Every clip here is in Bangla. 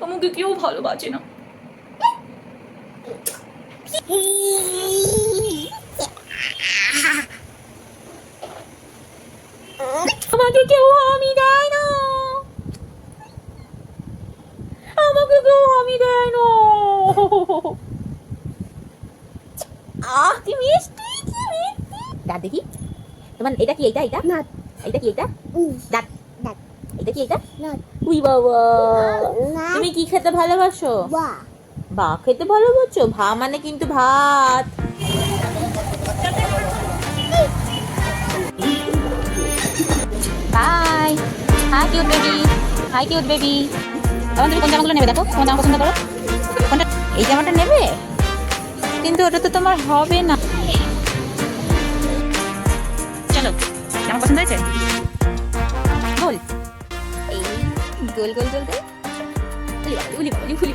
আমাকে কেউ ভালোবাসে না। আমাকে কেউ হামি দেয় না, আমাকে কেউ হামি দেয় না। আহ কি মিষ্টি, কি মিষ্টি। দাঁত দেখি তোমার, এটা কি? এইটা এইটা নাট এইটা কি? এইটা দাঁত, নাট এটা কি? এইটা নাট উই বাবা। নাট তুমি কি খেতে ভালোবাসো? বা ভা খেতে ভালোবাসো? ভা মানে কিন্তু ভাত। High high cute baby, hi cute baby. এখন তুমি কোন জামাগুলো নেবে? দেখো কোন জামা পছন্দ করো, কোনটা? এই জামাটা নেবে, কিন্তু ওটা তো তোমার হবে না। চলো, জামা পছন্দ হয়েছে? গোল, এই গোল গোল গোল গোল, উলি উলি উলি উলি উলি।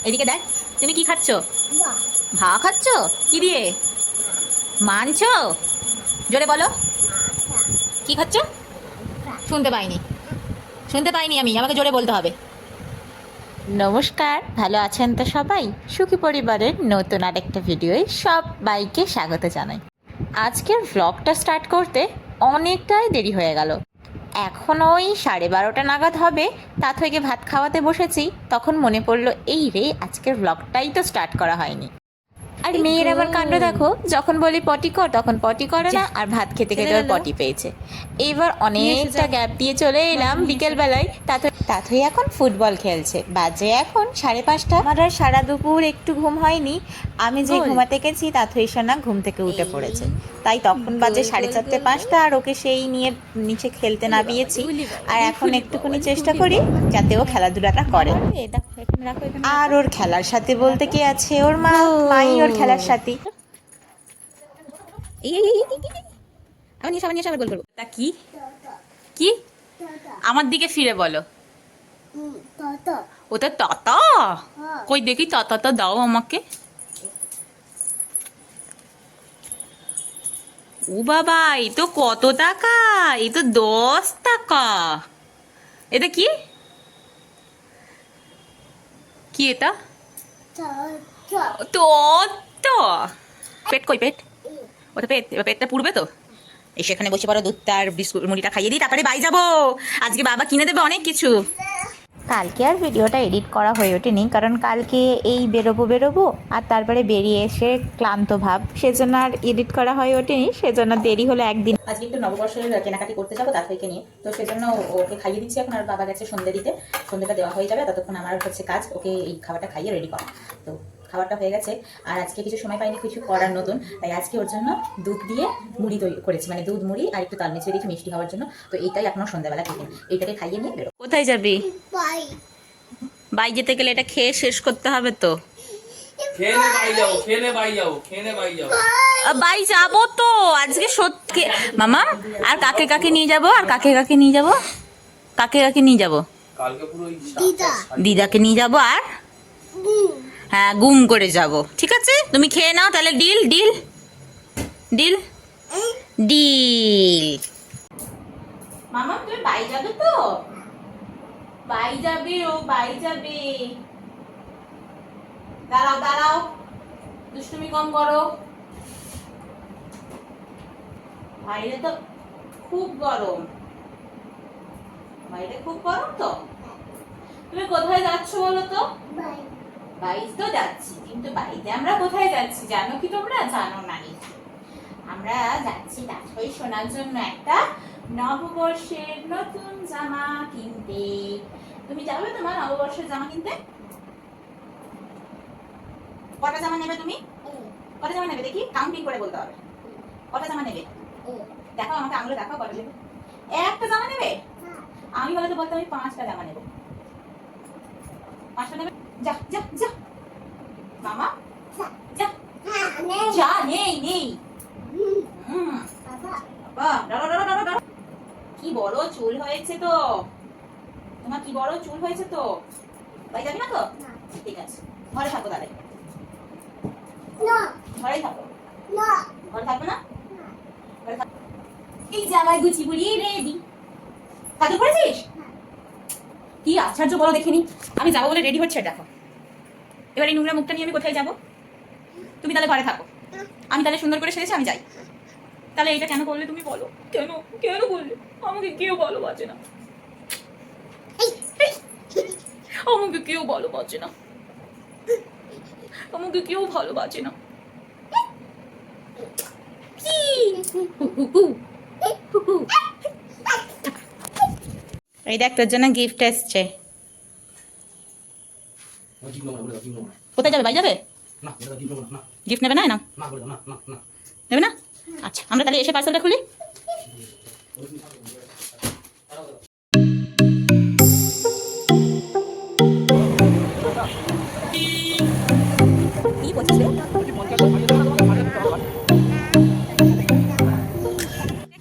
এদিকে দেখ, তুমি কি খাচ্ছ? বা ভা খাচ্ছ? কি দিয়ে? মানছ? জোরে বলো, কি খাচ্ছ? শুনতে পাইনি, শুনতে পাইনি আমি, আমাকে জোরে বলতে হবে। নমস্কার, ভালো আছেন তো সবাই? সুখী পরিবারের নতুন আরেকটা ভিডিওয়ে সবাইকে স্বাগত জানাই। আজকের ভ্লগটা স্টার্ট করতে অনেকটাই দেরি হয়ে গেল। এখন ওই 12:30 নাগাদ হবে। তা থেকে ভাত খাওয়াতে বসেছি, তখন মনে পড়লো এই রে, আজকের ভ্লগটাই তো স্টার্ট করা হয়নি। আর মেয়ের আমার কাণ্ড দেখো, যখন বলি পটি কর তখন পটি করে না, আর ভাত খেতে খেতে ওর পটি পেয়েছে। এবার অনেকটা গ্যাপ দিয়ে চলে এলাম বিকেলবেলায়। তাথই এখন ফুটবল খেলছে, বাজে এখন 5:30। আমার আর সারা দুপুর একটু ঘুম হয়নি। আমি যে ঘুমাতে গেছি তাথই সোনা ঘুম থেকে উঠে পড়েছে, তাই তখন বাজে 4:30 5টা, আর ওকে সেই নিয়ে নিচে খেলতে নামিয়েছি। আর এখন একটুখানি চেষ্টা করি যাতে ও খেলাধুলাটা করে। আর ওর খেলার সাথে বলতে কে আছে? ওর মা, মাই ওর খেলার সাথী। আমি নিয়ে সামনে গোল করবো। তা কি কি আমার দিকে ফিরে বলো। তো ওটা তাতা? কই দেখি তাতাটা দাও আমাকে। ও বাবা, এই তো কত টাকা! এই তো 10 টাকা। এটা কি? কি এটা? তো তো তো তো পেট কই? পেট? ওটা পেট, এবার পেটটা পুড়বে তো। এই সেখানে বসে পড়ো, দুধটা আর বিস্কুট মুড়িটা খাইয়ে দিই, তারপরে বাই যাবো। আজকে বাবা কিনে দেবে অনেক কিছু। কালকে আর ভিডিওটা এডিট করা হয়ে ওঠেনি, কারণ কালকে এই বেরোবো আর তারপরে বেরিয়ে এসে ক্লান্ত ভাব, সেজন্য আর এডিট করা হয়ে ওঠেনি, সেজন্য দেরি হলো একদিন। আজকে একটু নববর্ষের কেনাকাটি করতে যাবো তাকে নিয়ে, তো সেজন্য ওকে খাইয়ে দিচ্ছি এখন। আর বাবা গেছে সন্ধ্যে দিতে, সন্ধ্যেটা দেওয়া হয়ে যাবে, ততক্ষণ আমার হচ্ছে কাজ ওকে এই খাবারটা খাইয়ে রেডি করা। তো খাবারটা হয়ে গেছে, আর আজকে কিছু সময় পাইনি কিছু করার নতুন, তাই আজকে ওর জন্য দুধ দিয়ে মুড়ি তৈরি করেছি, মানে দুধ মুড়ি আর একটু তাল মিশিয়ে দিয়েছি মিষ্টি হওয়ার জন্য। তো এইটাই এখনো সন্ধ্যাবেলা টিফিন, এইটাকে খাইয়ে নিয়ে বেরো। কোথায় যাবি? বাই বাই যেতে গেলে এটা খেয়ে শেষ করতে হবে তো। বাই যাবো তো আজকে সত্যি মামা। আর কাকে কাকে নিয়ে যাবো? আর কাকে কাকে নিয়ে যাবো? কাকে কাকে নিয়ে যাবো? দিদা দিদাকে নিয়ে যাবো, আর হ্যাঁ গুম করে যাব। ঠিক আছে, তুমি খেয়ে নাও তাহলে। Deal deal deal deal. মামা তুমি বাই যাবে তো? বাই যাবে, ও বাই যাবে। দাঁড়াও দাঁড়াও, দুষ্টুমি কম করো। বাইরে তো খুব গরম, বাইরে খুব গরম তো। তুমি কোথায় যাচ্ছ বলো তো? বাই বাইরে তো যাচ্ছি, কিন্তু বাড়িতে আমরা কোথায় যাচ্ছি জানো কি? তোমরা জানো না নিশ্চয়ই। আমরা যাচ্ছি তাথই শোনার জন্য একটা নববর্ষের নতুন জামা কিনতে। তুমি যাবে তোমার নববর্ষের জামা কিনতে? কটা জামা নেবে তুমি? কটা জামা নেবে দেখি, কাউন্টিং করে বলতে হবে। কটা জামা নেবে দেখো, আমাকে আঙুলে দেখাও কটা নেবে। একটা জামা নেবে? আমি বলে তো বলতে আমি 5টা জামা নেব। 5টা নেবে? যা যা যা মামা, যা যা। নেই নেই। বাবা দাঁড়াও দাঁড়াও দাঁড়াও দাঁড়াও। কি বড় চুল হয়েছে তো তোমার, কি বড় চুল হয়েছে তো। বাই যাবি না তো? ঠিক আছে, ঘরে থাকো তাহলে। ঘরেই থাকো। ঘরে থাকবে না? ঘরে থাকো। এই জামাই গুছি বুড়ি রেডি, হাত করেছিস? কি আশ্চর্য বলো দেখিনি। আমি যাবো বলে রেডি হচ্ছে, দেখো। এবার এই নোংরা মুখটা নিয়ে আমি কোথায় যাবো? তুমি তাহলে ঘরে থাকো, আমি তাহলে সুন্দর করে সেরেছি আমি যাই। তাহলে এটা কেন করলে তুমি বলো? কেন কেন করলে? আমাকে কেউ ভালোবাসে না, আমাকে কেউ ভালোবাসে না, আমাকে কেউ ভালোবাসে না। এই দেখ তোর জন্য গিফট এসছে। কোথায় যাবে? বাড়ি যাবে? গিফট নেবে না? না নেবে না? আচ্ছা, আমরা তাহলে এসে পার্সেলটা খুলি। কি বলছিস রে?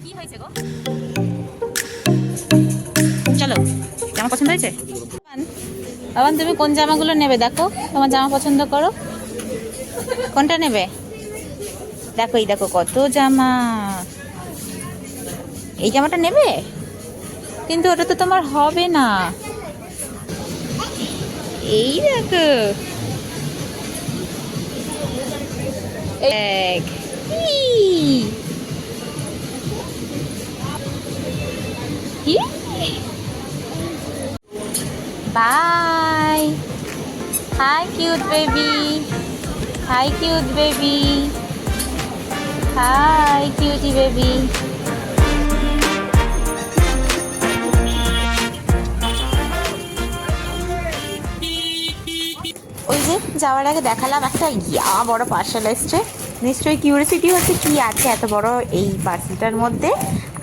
কি হয়েছে গো? চলো, জামা পছন্দ হয়েছে? বাবান তুমি কোন জামাগুলো নেবে? দেখো তোমার জামা পছন্দ করো, কোনটা নেবে? দেখো এই দেখো কত জামা। এই জামাটা নেবে? কিন্তু ওটা তো তোমার হবে না। এই দেখো এক কি bye. Hi cute baby, hi cute baby, hi cutie baby. ওই যে যাওয়ার আগে দেখালাম একটা বড় পার্সেল এসছে, নিশ্চয়ই কিউরিয়াসিটি হচ্ছে কি আছে এত বড় এই পার্সেলটার মধ্যে।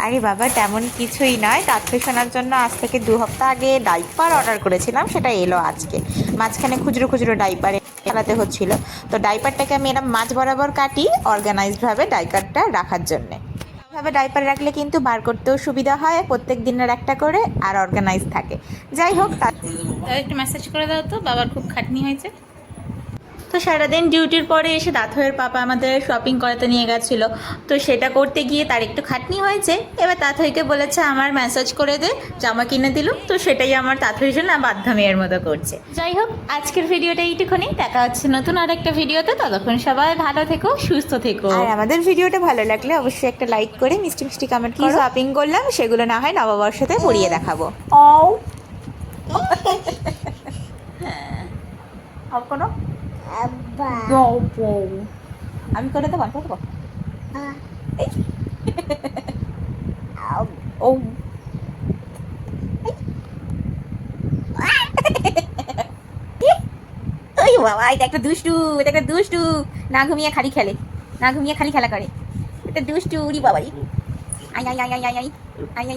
আরে বাবা তেমন কিছুই নয়, তাত্ত্বে শোনার জন্য আজ থেকে 2 সপ্তাহ আগে ডাইপার অর্ডার করেছিলাম, সেটা এলো আজকে। মাঝখানে খুচরো খুচরো ডাইপারে চালাতে হচ্ছিল, তো ডাইপারটাকে আমি এরকম মাঝ বরাবর কাটি অর্গানাইজডভাবে ডাইপারটা রাখার জন্যে। ভাবে ডাইপার রাখলে কিন্তু বার করতেও সুবিধা হয়, প্রত্যেক দিনের একটা করে, আর অর্গানাইজ থাকে। যাই হোক, তার একটু মেসেজ করে দাও তো, বাবার খুব খাটনি হয়েছে। তো সারাদিন ডিউটির পরে এসে দাথয়ের পাপা আমাদের শপিং করাতে নিয়ে গেছিলো, তো সেটা করতে গিয়ে তার একটু খাটনি হয়েছে। এবার দাথইকে বলেছে আমার ম্যাসাজ করে দে, জামা কিনে দিল, তো সেটাই আমার দাথইর জন্য বাধ্য মেয়ের মতো করছে। যাই হোক, আজকের ভিডিওটা এইটুকুনি, দেখা হচ্ছে নতুন আর একটা ভিডিওতে। ততক্ষণ সবাই ভালো থেকো, সুস্থ থেকো। আর আমাদের ভিডিওটা ভালো লাগলে অবশ্যই একটা লাইক করে মিষ্টি মিষ্টি কমেন্ট করে শপিং করলাম সেগুলো না হয় নববর্ষতে পরিয়ে দেখাবো। আর কোনো আমি করে দেবো, করে দেবো। ও ওই বাবা, এটা একটা দুষ্টু, এটা একটা দুষ্টু। না ঘুমিয়ে খালি খেলে, না ঘুমিয়ে খালি খেলা করে, এটা দুষ্টু। উরি বাবাই, I I I I I I I I.